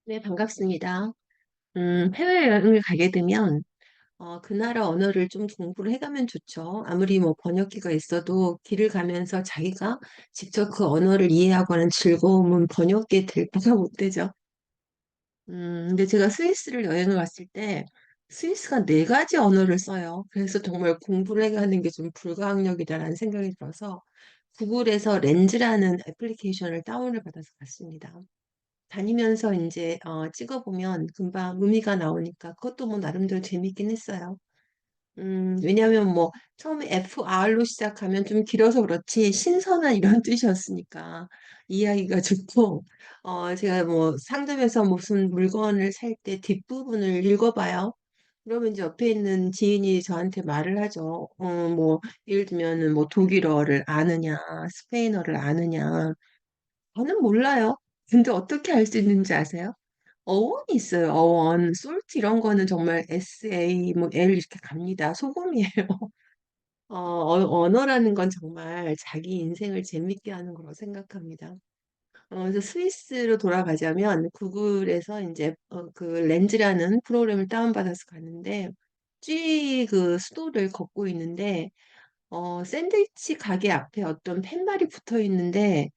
네, 반갑습니다. 해외여행을 가게 되면, 그 나라 언어를 좀 공부를 해가면 좋죠. 아무리 뭐 번역기가 있어도 길을 가면서 자기가 직접 그 언어를 이해하고 하는 즐거움은 번역기에 될 바가 못 되죠. 근데 제가 스위스를 여행을 갔을 때, 스위스가 네 가지 언어를 써요. 그래서 정말 공부를 해가는 게 좀 불가항력이다라는 생각이 들어서, 구글에서 렌즈라는 애플리케이션을 다운을 받아서 갔습니다. 다니면서 이제 찍어보면 금방 의미가 나오니까 그것도 뭐 나름대로 재밌긴 했어요. 왜냐하면 뭐 처음에 FR로 시작하면 좀 길어서 그렇지 신선한 이런 뜻이었으니까 이해하기가 좋고 제가 뭐 상점에서 무슨 물건을 살 때 뒷부분을 읽어봐요. 그러면 이제 옆에 있는 지인이 저한테 말을 하죠. 뭐 예를 들면은 뭐 독일어를 아느냐, 스페인어를 아느냐. 저는 몰라요. 근데 어떻게 알 수 있는지 아세요? 어원이 있어요. 어원, 솔트 이런 거는 정말 SA, 뭐 L 이렇게 갑니다. 소금이에요. 언어라는 건 정말 자기 인생을 재밌게 하는 거라고 생각합니다. 그래서 스위스로 돌아가자면 구글에서 이제 그 렌즈라는 프로그램을 다운받아서 갔는데 쥐 수도를 걷고 있는데 샌드위치 가게 앞에 어떤 팻말이 붙어 있는데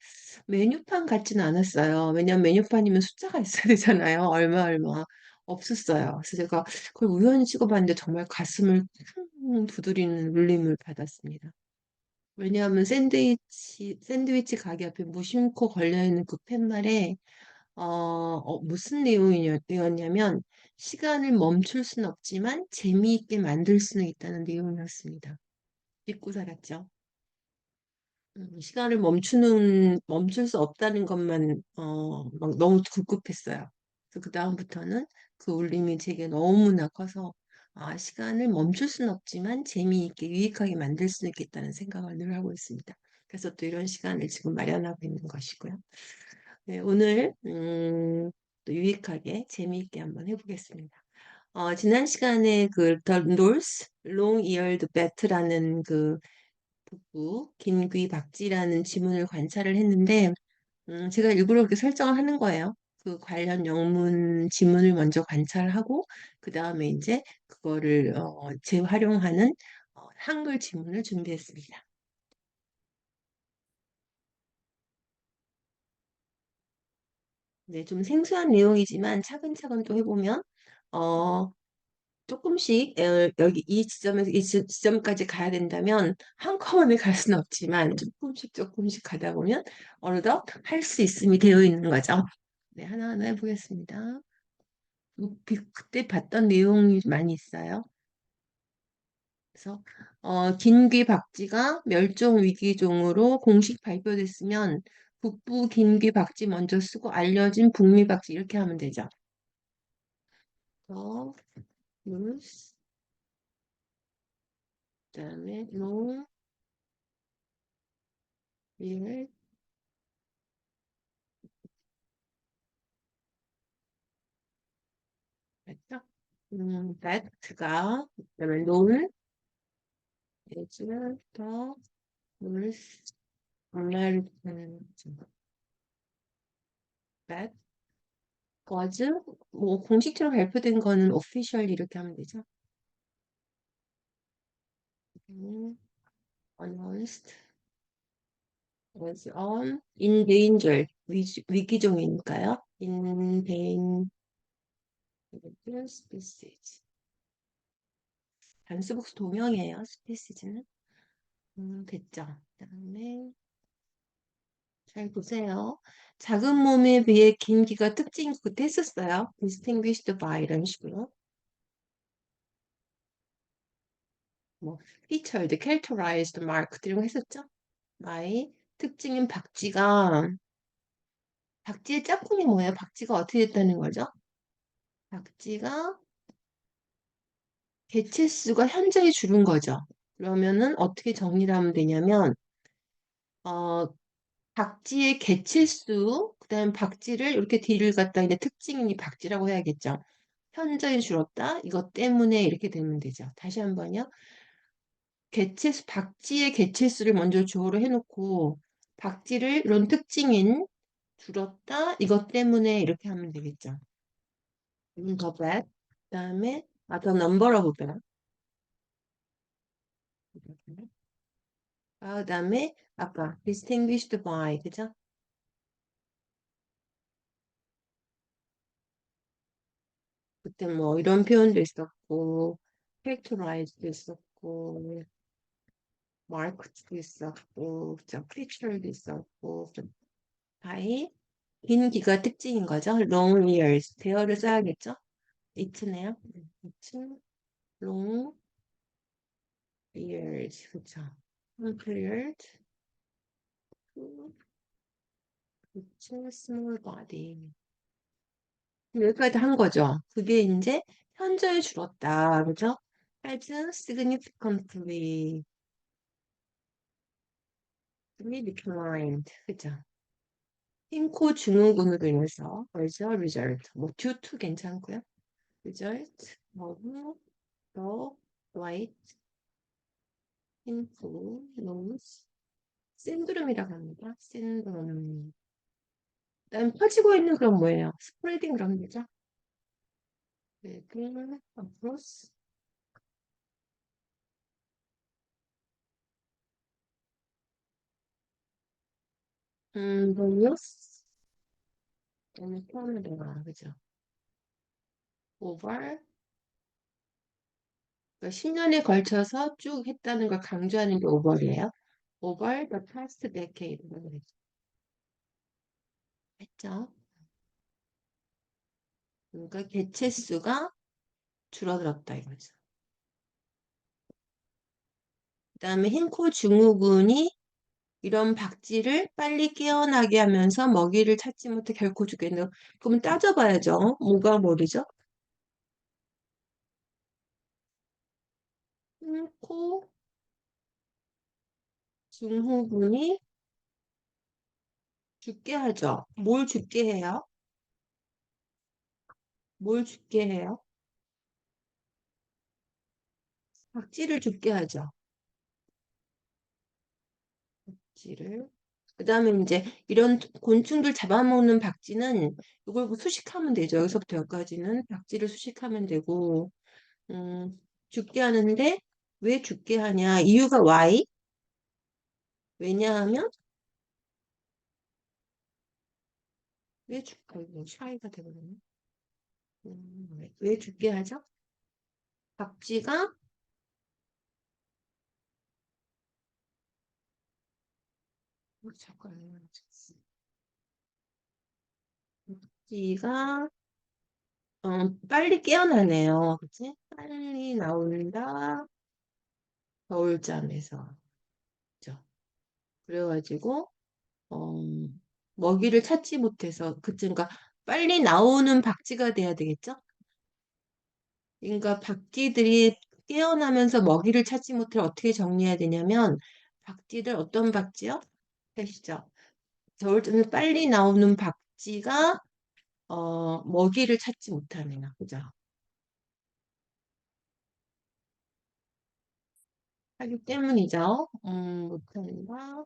메뉴판 같지는 않았어요. 왜냐면 메뉴판이면 숫자가 있어야 되잖아요. 얼마 얼마 없었어요. 그래서 제가 그걸 우연히 찍어봤는데 정말 가슴을 쿵 두드리는 울림을 받았습니다. 왜냐하면 샌드위치 가게 앞에 무심코 걸려있는 그 팻말에 무슨 내용이었냐면 시간을 멈출 수는 없지만 재미있게 만들 수는 있다는 내용이었습니다. 믿고 살았죠. 시간을 멈출 수 없다는 것만, 막 너무 급급했어요. 그래서 그다음부터는 그 울림이 제게 너무나 커서, 시간을 멈출 수는 없지만 재미있게 유익하게 만들 수는 있겠다는 생각을 늘 하고 있습니다. 그래서 또 이런 시간을 지금 마련하고 있는 것이고요. 네, 오늘, 또 유익하게 재미있게 한번 해보겠습니다. 지난 시간에 The North Long-Eared Bat라는 북부 김귀 박쥐라는 지문을 관찰을 했는데 제가 일부러 그렇게 설정을 하는 거예요. 그 관련 영문 지문을 먼저 관찰하고 그 다음에 이제 그거를 재활용하는 한글 지문을 준비했습니다. 네, 좀 생소한 내용이지만 차근차근 또 해보면 어, 조금씩 여기 이 지점에서 이 지점까지 가야 된다면 한꺼번에 갈 수는 없지만 조금씩 조금씩 가다 보면 어느덧 할 수 있음이 되어 있는 거죠. 네, 하나하나 해보겠습니다. 그때 봤던 내용이 많이 있어요. 그래서 긴귀 박쥐가 멸종 위기종으로 공식 발표됐으면 북부 긴귀 박쥐 먼저 쓰고 알려진 북미 박쥐 이렇게 하면 되죠. 어, 그다음에 농, 일, 맞죠? 배트가 그다음에 놀, 예즈, 더, 놀, 아메리칸, 배, 거즈, 뭐 공식적으로 발표된 거는 official 이렇게 하면 되죠. announced was on in danger 위기종이니까요. in danger species 단수복수 동형이에요. species는 됐죠. 그다음에 잘 보세요. 작은 몸에 비해 긴 귀가 특징 그때 했었어요. distinguished by 이런 식으로. 뭐 featured, characterized, marked 이런 거 했었죠. by 특징인 박쥐의 짝꿍이 뭐예요? 박쥐가 어떻게 됐다는 거죠? 박쥐가 개체수가 현저히 줄은 거죠. 그러면은 어떻게 정리를 하면 되냐면 어, 박쥐의 개체수, 그다음 박쥐를 이렇게 뒤를 갖다 이제 특징이 박쥐라고 해야겠죠. 현저히 줄었다. 이것 때문에 이렇게 되면 되죠. 다시 한번요. 박쥐의 개체수를 먼저 주어로 해놓고 박쥐를 이런 특징인 줄었다. 이것 때문에 이렇게 하면 되겠죠. 더 bad. 그다음에 the number of bad. 그다음에 아까 distinguished by 그죠? 그때 뭐 이런 표현도 있었고 characterize도 있었고 marked도 있었고 그죠? feature도 있었고 by 긴 귀가 특징인 거죠. long ears 대어를 써야겠죠? it네요. it long ears 그죠? compared to its small body 여기까지 한 거죠. 그게 이제 현저히 줄었다. 그죠? has significantly declined. 그죠? 흰코 증후군으로 인해서 as a result. 뭐 due to 괜찮고요. result of the white 흰코 nose 신드롬이라고 합니다. 신드롬. 그다음 퍼지고 있는 그런 뭐예요? 스프레딩 그런 거죠? 네, 그 across various 포함되나 그죠? over 10년에 걸쳐서 쭉 했다는 걸 강조하는 게 over이에요. over the past decade 했죠. 그러니까 개체 수가 줄어들었다 이거죠. 그다음에 흰코 증후군이 이런 박쥐를 빨리 깨어나게 하면서 먹이를 찾지 못해 결코 죽겠네요. 그럼 따져봐야죠. 뭐가 뭐리죠? 흰코 증후군이 죽게 하죠. 뭘 죽게 해요? 뭘 죽게 해요? 박쥐를 죽게 하죠. 박쥐를. 그다음에 이제 이런 곤충들 잡아먹는 박쥐는 이걸 뭐 수식하면 되죠. 여기서부터 여기까지는 박쥐를 수식하면 되고, 죽게 하는데 왜 죽게 하냐? 이유가 why? 왜냐하면 왜 죽게 이거 샤이가 되거든요. 왜 죽게 하죠? 박쥐가 잠깐만요. 박쥐가 빨리 깨어나네요. 그치? 빨리 나온다. 겨울잠에서. 그죠? 그래가지고 어, 먹이를 찾지 못해서 그러니까 빨리 나오는 박쥐가 돼야 되겠죠? 그러니까 박쥐들이 깨어나면서 먹이를 찾지 못해 어떻게 정리해야 되냐면 박쥐들 어떤 박쥐요? 아시죠? 겨울잠에 빨리 나오는 박쥐가 먹이를 찾지 못하네요. 그죠? 하기 때문이죠. 못한다.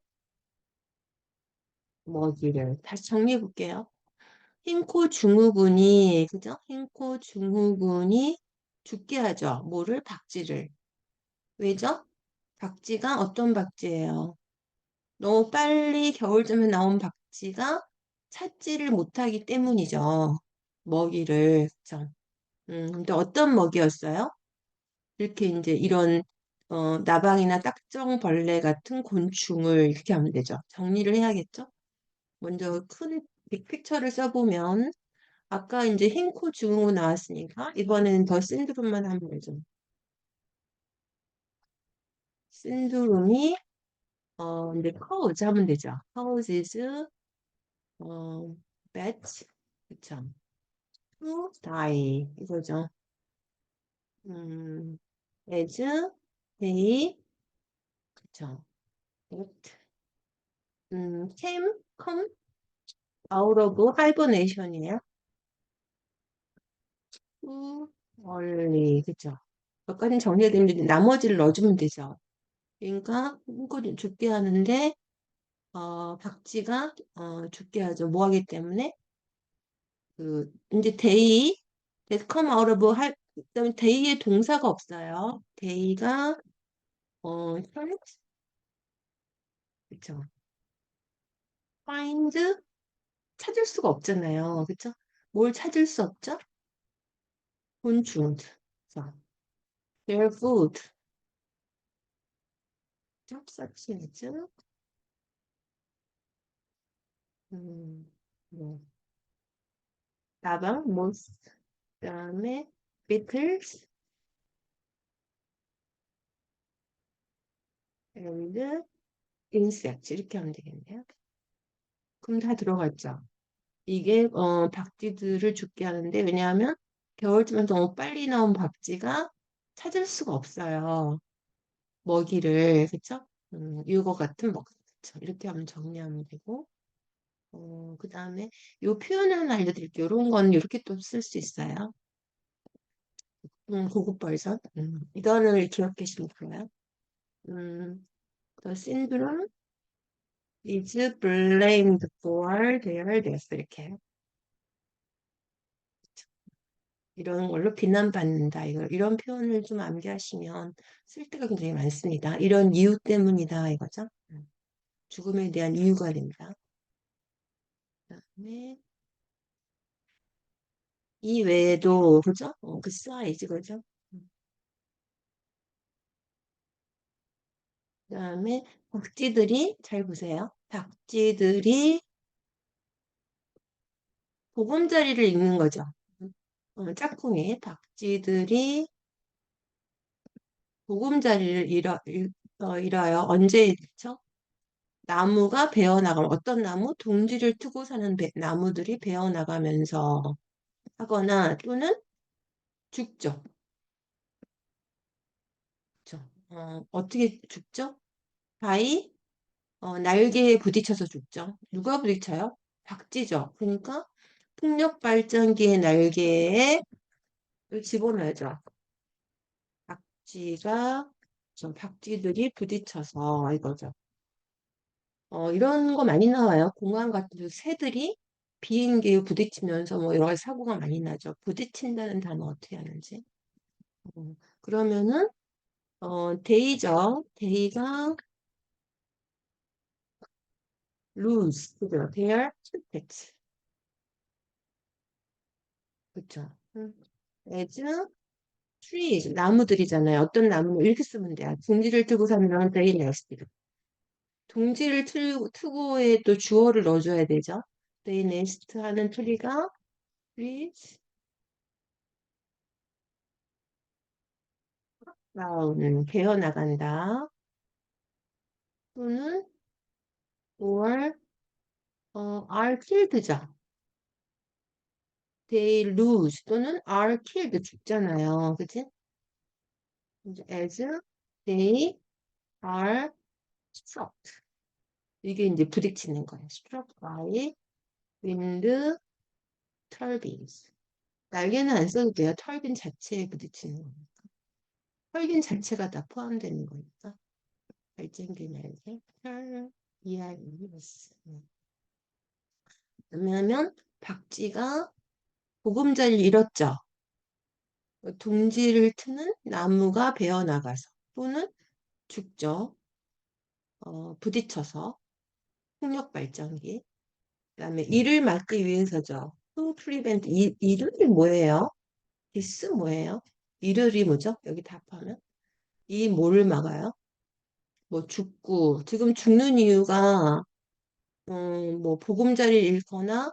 먹이를. 다시 정리해 볼게요. 흰코 증후군이, 그죠? 흰코 증후군이 죽게 하죠. 뭐를? 박쥐를. 왜죠? 박쥐가 어떤 박쥐예요? 너무 빨리 겨울쯤에 나온 박쥐가 찾지를 못하기 때문이죠. 먹이를. 그죠? 근데 어떤 먹이였어요? 이렇게 이제 이런 나방이나 딱정벌레 같은 곤충을 이렇게 하면 되죠. 정리를 해야겠죠? 먼저 큰 빅픽처를 써보면 아까 이제 흰코 증후군 나왔으니까 이번에는 더 신드롬만 하면 되죠. 신드롬이 이제 cause 하면 되죠. causes 어 bats 그쵸? to die 이거죠. 음, as they 그쵸? that came come out of hibernation이에요. too early 그쵸? 여기까지 정리가 되면 나머지를 넣어주면 되죠. 그러니까 꿈꿔 죽게 하는데 박쥐가 죽게 하죠. 뭐 하기 때문에? 이제 데이 that come out of 그다음에 they의 동사가 없어요. they가 find 그쵸? find 찾을 수가 없잖아요. 그쵸? 뭘 찾을 수 없죠? 곤충. 자, their food. such as 뭐 나방, moth, 그다음에 beetles and insects 이렇게 하면 되겠네요. 그럼 다 들어갔죠. 이게 박쥐들을 죽게 하는데 왜냐하면 겨울쯤에 너무 빨리 나온 박쥐가 찾을 수가 없어요. 먹이를 그쵸? 이거 같은 먹 그쵸? 이렇게 하면 정리하면 되고 그 다음에 요 표현 하나 알려드릴게요. 이런 건 이렇게 또 쓸 수 있어요. 고급 버전. 이거를 기억하시면 좋아요. The syndrome is blamed for their death. 이렇게. 이런 걸로 비난받는다. 이런 표현을 좀 암기하시면 쓸 때가 굉장히 많습니다. 이런 이유 때문이다. 이거죠. 죽음에 대한 이유가 됩니다. 그다음에 이 외에도 그죠? 그 사이즈 그죠? 그다음에 박쥐들이 잘 보세요. 박쥐들이 보금자리를 읽는 거죠. 짝꿍이 박쥐들이 보금자리를 잃어요. 언제 잃죠? 나무가 베어나가면 어떤 나무? 둥지를 트고 사는 나무들이 베어나가면서 하거나 또는 죽죠. 그렇죠? 어떻게 죽죠? 바위 날개에 부딪혀서 죽죠. 누가 부딪혀요? 박쥐죠. 그러니까 풍력 발전기의 날개에 집어넣어야죠. 박쥐가 박쥐들이 부딪혀서 이거죠. 이런 거 많이 나와요. 공항 같은 데 새들이 비행기에 부딪히면서 뭐 여러 가지 사고가 많이 나죠. 부딪힌다는 단어 어떻게 하는지. 그러면은 데이죠. 데이가 lose 그죠? Their pets. 그렇죠. as trees 나무들이잖아요. 어떤 나무는 이렇게 쓰면 돼요. 둥지를 트고 사는 they nest. 둥지를 트고에 또 주어를 넣어줘야 되죠. they nest 하는 트리가 trees 베어 나간다. 또는 or are killed죠. they lose 또는 are killed 죽잖아요. 그치? as they are struck. 이게 이제 부딪히는 거예요. struck by wind turbines. 날개는 안 써도 돼요. 털빈 자체에 부딪히는 거니까. 털빈 자체가 다 포함되는 거니까. 발전기 날개. ERES. 왜냐하면 박쥐가 보금자리를 잃었죠. 둥지를 트는 나무가 베어나가서 또는 죽죠. 부딪혀서 풍력 발전기. 그다음에 이를 막기 위해서죠. To prevent 이를 뭐예요? this 뭐예요? 이를이 뭐죠? 여기 답하면 이 뭐를 막아요? 뭐 죽고 지금 죽는 이유가 뭐 보금자리를 잃거나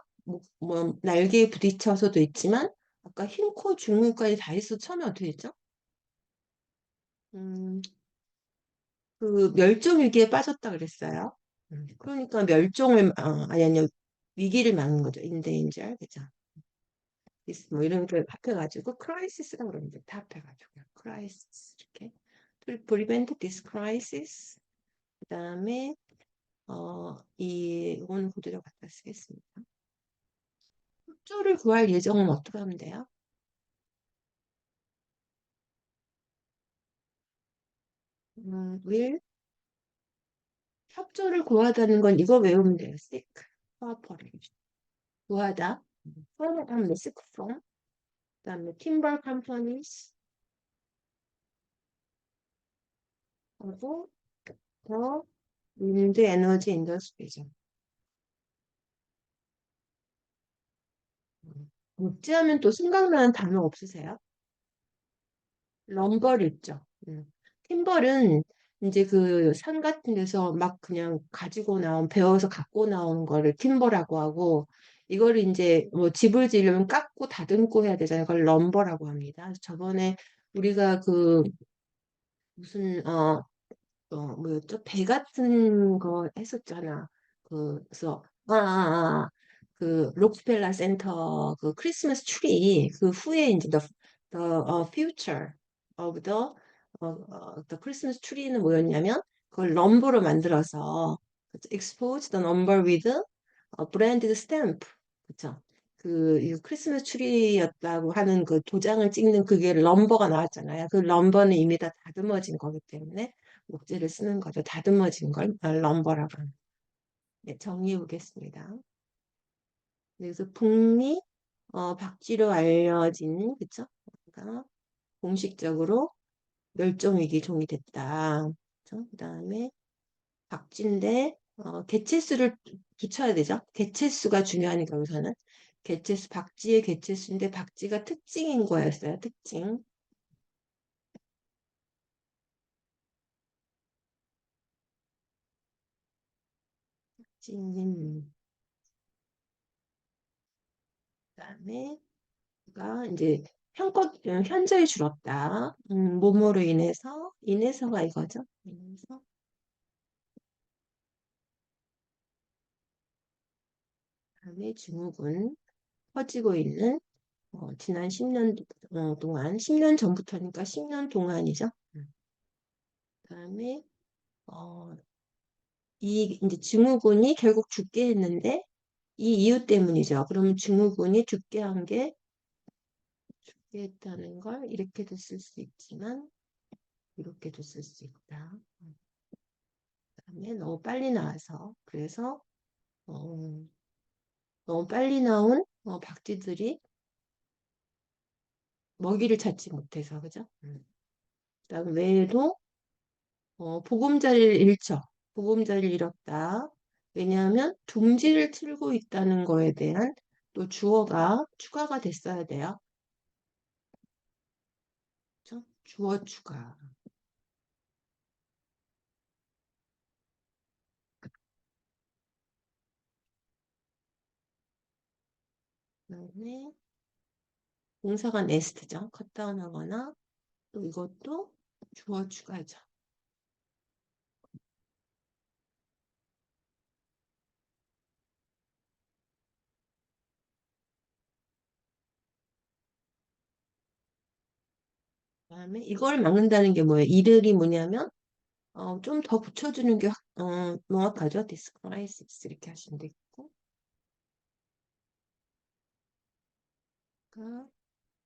뭐 날개에 부딪혀서도 있지만 아까 흰코 죽는까지 다 있어 처음에 어떻게 했죠? 음, 그 멸종위기에 빠졌다 그랬어요. 그러니까 아니 위기를 막는 거죠. endanger 그죠? 뭐 이런 걸 합해가지고 crisis라고 그러는데 다 합해가지고 crisis 이렇게 to prevent this crisis 그다음에 이건 그대로 갖다 쓰겠습니다. 협조를 구할 예정은 어떻게 하면 돼요? will 협조를 구하다는 건 이거 외우면 돼요. seek, cooperation. 구하다. from 하면 seek from. 그다음에 팀버 컴퍼니스 하고 더 윈드 에너지 인더스트리죠. 목지하면 또 생각나는 단어 없으세요? 럼벌 있죠. 팀벌은 이제 그 산 같은 데서 막 그냥 가지고 나온, 베어서 갖고 나오는 거를 팀버라고 하고, 이거를 이제 뭐 집을 지으려면 깎고 다듬고 해야 되잖아요. 그걸 럼버라고 합니다. 그래서 저번에 우리가 그 무슨, 뭐였죠? 배 같은 거 했었잖아. 그래서, 그, 록펠러 센터, 그 크리스마스 트리, 그 후에 이제 future of the Christmas tree는 뭐였냐면, 그걸 넘버로 만들어서, expose the number with a branded stamp. 그쵸? 이 크리스마스 트리였다고 하는 그 도장을 찍는 그게 넘버가 나왔잖아요. 그 넘버는 이미 다 다듬어진 거기 때문에, 목재를 쓰는 거죠. 다듬어진 걸 럼버라고 합니다. 네, 정리해 보겠습니다. 그래서 북미 박쥐로 알려진 그쵸? 그러니까 공식적으로 멸종위기 종이 됐다. 그쵸? 그다음에 박쥐인데 개체수를 붙여야 되죠. 개체수가 중요하니까 우선은 개체수 박쥐의 개체수인데 박쥐가 특징인 거였어요. 특징. 박쥐님 그다음에 가 이제 현저히 줄었다. 뭐뭐로 인해서가 이거죠. 인해서 그다음에 증후군 퍼지고 있는 지난 10년 동안 10년 전부터니까 10년 동안이죠. 그다음에 어, 이 이제 증후군이 결국 죽게 했는데 이 이유 때문이죠. 그러면 증후군이 죽게 했다는 걸 이렇게도 쓸 수 있지만 이렇게도 쓸 수 있다. 그다음에 너무 빨리 나와서 그래서 어, 너무 빨리 나온 박쥐들이 먹이를 찾지 못해서 그죠? 그다음 외에도 보금자리를 잃죠. 보금자리를 잃었다. 왜냐하면 둥지를 틀고 있다는 거에 대한 또 주어가 추가가 됐어야 돼요. 그죠? 주어 추가. 그다음에 동사가 네스트죠. 컷다운 하거나 또 이것도 주어 추가죠. 그다음에 이걸 막는다는 게 뭐예요? 이들이 뭐냐면 좀 더 붙여주는 게 명확하죠. discrisis 이렇게 하시면 되겠고 그러니까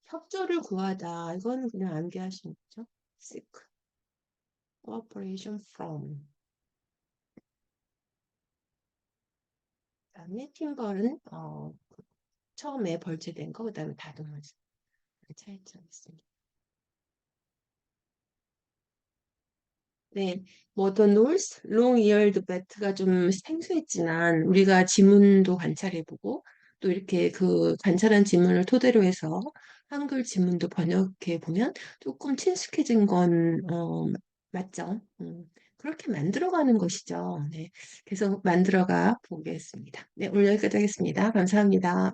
협조를 구하다 이거는 그냥 암기하시면 되죠. seek cooperation from 그다음에 팀벌은 처음에 벌채된 거 그다음에 다듬어진 차이점이 있습니다. 네, 뭐 The North Long-Eared Bat가 좀 생소했지만 우리가 지문도 관찰해보고 또 이렇게 그 관찰한 지문을 토대로 해서 한글 지문도 번역해 보면 조금 친숙해진 건 맞죠? 그렇게 만들어가는 것이죠. 네, 계속 만들어가 보겠습니다. 네, 오늘 여기까지 하겠습니다. 감사합니다.